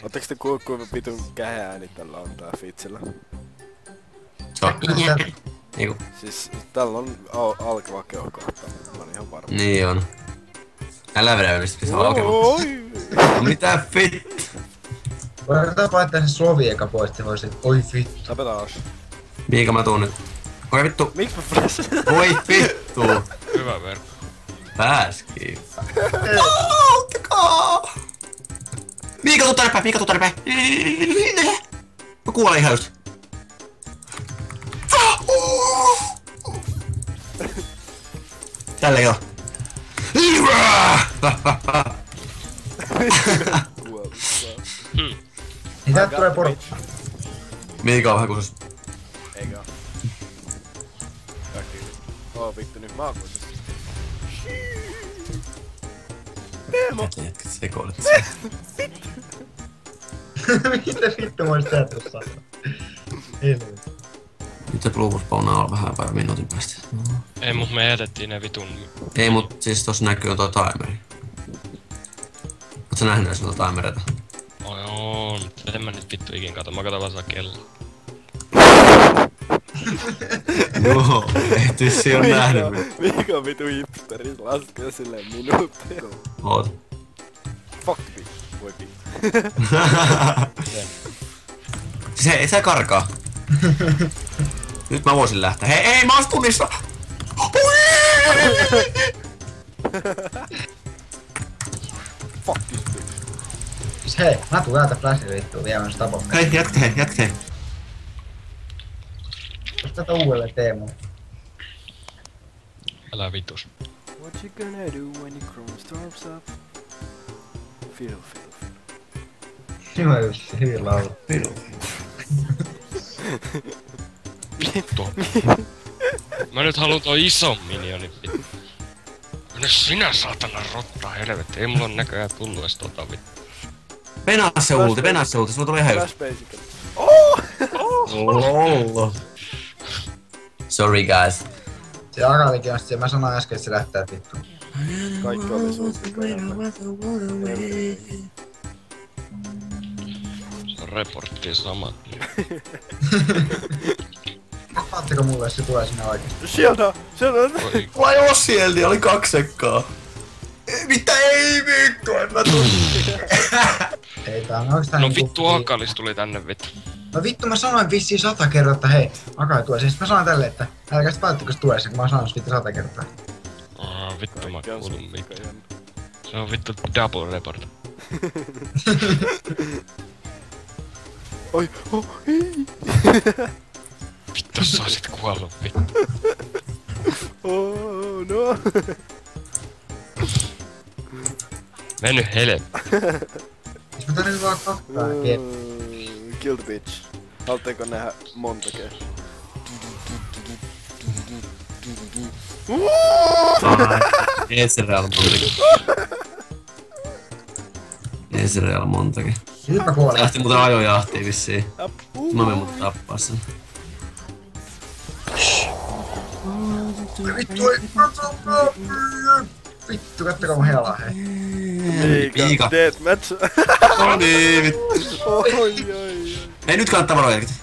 Ootteko te kuullut kuinka vitun käheääni tällä on tää Fitsillä? Se on niinku. Siis tällä on alkava keuhkohta. Mä oon ihan varma. Niin on. Älä vedä ylistä, pitää alkava. Mitä fit? Voidaan laittaa se Slovi eka pois, että voisit, oi vittu. Tapetaan. Miika mä tuun nyt. Oi vittu. Miks mä flashin? Voi vittu. Hyvä verkko. Pääski. Auttakaa! Miika tuu tänne päin, Miika tuu tänne päin. Mä kuolen ihan just. Tällä joo. Niin täältä tulee porukka. Miika on vähän kusus. Eikä oo. Vittu nyt mä oon kusus. Nemo! Jätkä sekoilet. Mitä vittu mä olis tää tossa? Helvetti. Nyt se Blue spawnaa on vähän päivä minuutin päästä. Ei mut me jätettiin ne vitun... Ei mut siis tossa näkyy on toi timeri. Oot sä nähnyt edes noita timereita? On, mutta en mä nyt vittu ikin kato, mä katon vaan saa kelloa. Joo, et vissi on nähnyt. Miika on vitu hipsteri, laskee silleen minuutteja. Oot. Fuck bitch, voi vittu. Siis hei, et sä karkaa. Nyt mä voisin lähteä. Hei, ei mä oon tunnissa! Fuck this bitch. Siis hei, mä tuun täältä flashin vittuun vielä jos tapamme. Hei, jatka hei. Jos tätä uudelleen Teemu. Älä vitus. What you gonna do when your chrome storms up? Fiddle. Hyvä Jussi, hyvin laulu. Vittu. Mä nyt haluun toi ison minionin vittu. Mene sinä saatana rotta helvetti, ei mulla on näköjään tullu ees tota vittu. Venaa se ulti, sulla tuli ihan just. Flash basic. Lol. Sorry guys. Se Akalikin on sit mä sanoin äsken, että se lähtee vittuun. Kaikki oli sun vika. Se on reporttiin samat. Saatteko mulle, jos se tulee sinne oikeesti? Sieltä! Oi, Mulla ei oo sieltä, oli 2 sekkaa. Mitä ei vittu, en mä tunni. Ei tää on oikeastaan no niinku- vittu Akalis tuli tänne vittu. No vittu mä sanoin vissiin 100 kertaa, että hei, Akali tulee. Siis mä sanoin tälleen, että älkää sit välttäkö se tulee, kun mä sanoin vittu 100 kertaa. Vittu mä kuulun vittu. Se on vittu double report. Oi, hei! Vittu sä oisit kuollut vittu. Oh no! Mennyt helvet. Siis mä tarvitsen vaan kakkaa Kill the bitch. Haluatteko nähdä montakin? Ezreal montakin. Ezreal montakin. Nyt mä kuolen. Lähti muuten ajojahtiin vissiin. Mä menen mut tappaa sen. Vittu ei vittu, kattokaa mun helaa hei. Miika. Deathmatch. No niin, vittu. Oi. Ei nyt kannattaa varoja jälkeen.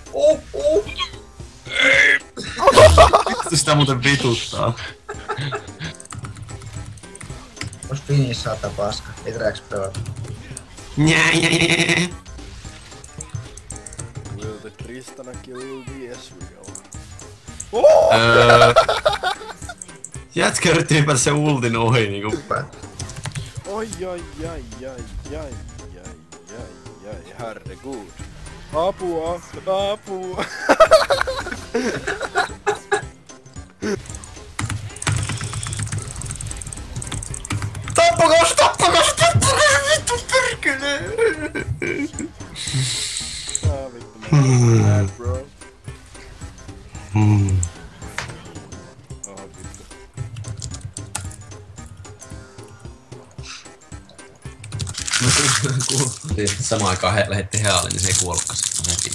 Vittu sitä muuten vituttaa. Ois finish saattaa paska, ei trääks pelata. Njää. Will the Tristana kill the Ezreal? Jätkä yritti hypätä se ultin ohi niinku. Oi, herregud. Apua. Tappakas, vittu perkele! Vittu, mä mad, bro. Vittu. Samaan aikaan lähetti Healle, niin se ei kuollutkaan heti.